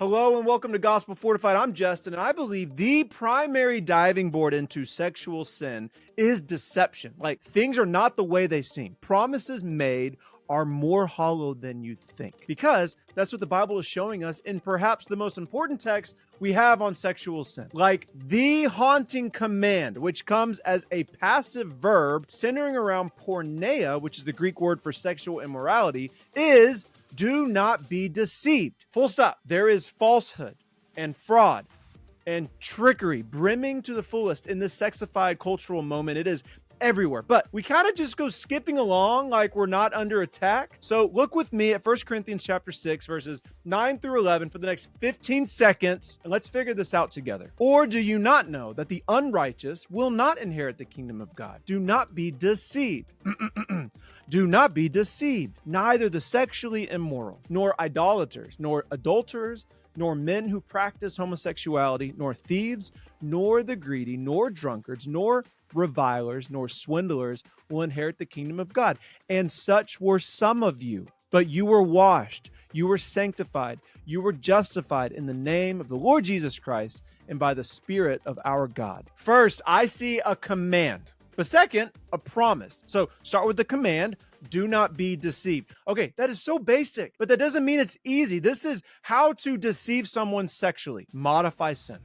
Hello and welcome to Gospel Fortified. I'm Justin, and I believe the primary diving board into sexual sin is deception. Like, things are not the way they seem. Promises made are more hollow than you'd think, because that's what the Bible is showing us in perhaps the most important text we have on sexual sin. Like the haunting command, which comes as a passive verb centering around porneia, which is the Greek word for sexual immorality, is do not be deceived. Full stop. There is falsehood and fraud and trickery brimming to the fullest in this sexified cultural moment. It is everywhere, but we kind of just go skipping along like we're not under attack. So look with me at 1 Corinthians chapter 6, verses 9 through 11 for the next 15 seconds, and let's figure this out together. Or do you not know that the unrighteous will not inherit the kingdom of God? Do not be deceived. Do not be deceived. Neither the sexually immoral, nor idolaters, nor adulterers, nor men who practice homosexuality, nor thieves, nor the greedy, nor drunkards, nor revilers, nor swindlers will inherit the kingdom of God. And such were some of you. But you were washed, you were sanctified, you were justified in the name of the Lord Jesus Christ and by the Spirit of our God. First, I see a command. But second, a promise. So start with the command, do not be deceived. Okay, that is so basic, but that doesn't mean it's easy. This is how to deceive someone sexually. Modify sin,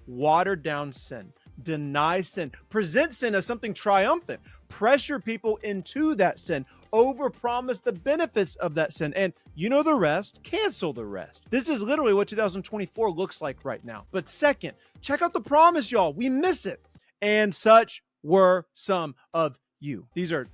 water down sin, deny sin, present sin as something triumphant, pressure people into that sin, overpromise the benefits of that sin, and you know the rest, cancel the rest. This is literally what 2024 looks like right now. But second, check out the promise, y'all. We miss it. And such were some of you. These are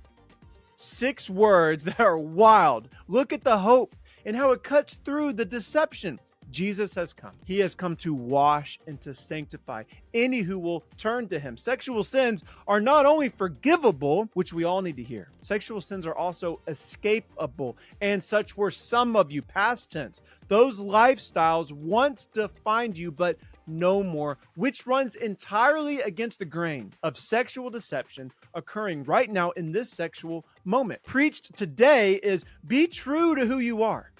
6 words that are wild. Look at the hope and how it cuts through the deception. Jesus has come. He has come to wash and to sanctify any who will turn to him. Sexual sins are not only forgivable, which we all need to hear. Sexual sins are also escapable, and such were some of you, past tense. Those lifestyles once defined you, but no more, which runs entirely against the grain of sexual deception occurring right now in this sexual moment. Preached today is be true to who you are.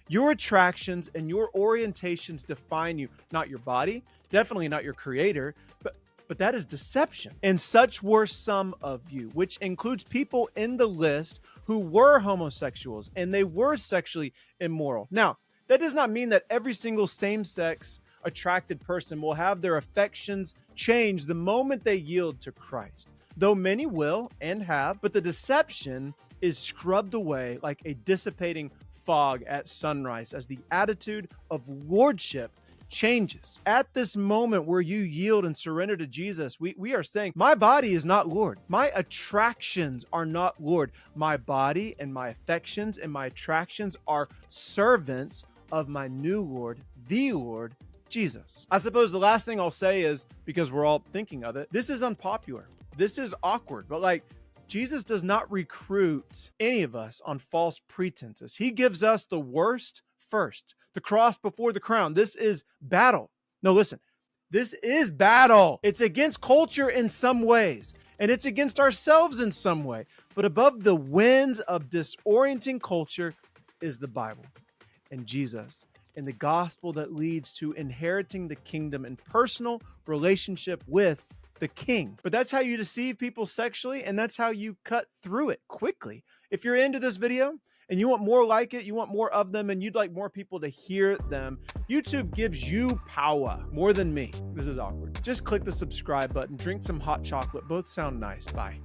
Your attractions and your orientations define you, not your body, definitely not your creator, but that is deception. And such were some of you, which includes people in the list who were homosexuals and they were sexually immoral. Now, that does not mean that every single same-sex attracted person will have their affections change the moment they yield to Christ, though many will and have, but the deception is scrubbed away like a dissipating fog at sunrise as the attitude of lordship changes. At this moment where you yield and surrender to Jesus, we are saying, my body is not Lord. My attractions are not Lord. My body and my affections and my attractions are servants of my new Lord, the Lord Jesus. I suppose the last thing I'll say is, because we're all thinking of it, this is unpopular. This is awkward, but like, Jesus does not recruit any of us on false pretenses. He gives us the worst first, the cross before the crown. This is battle. No, listen, this is battle. It's against culture in some ways, and it's against ourselves in some way. But above the winds of disorienting culture is the Bible and Jesus and the gospel that leads to inheriting the kingdom and personal relationship with the king. But that's how you deceive people sexually, and that's how you cut through it quickly. If you're into this video and you want more like it, you want more of them, and you'd like more people to hear them, YouTube gives you power more than me. This is awkward. Just click the subscribe button, drink some hot chocolate. Both sound nice. Bye.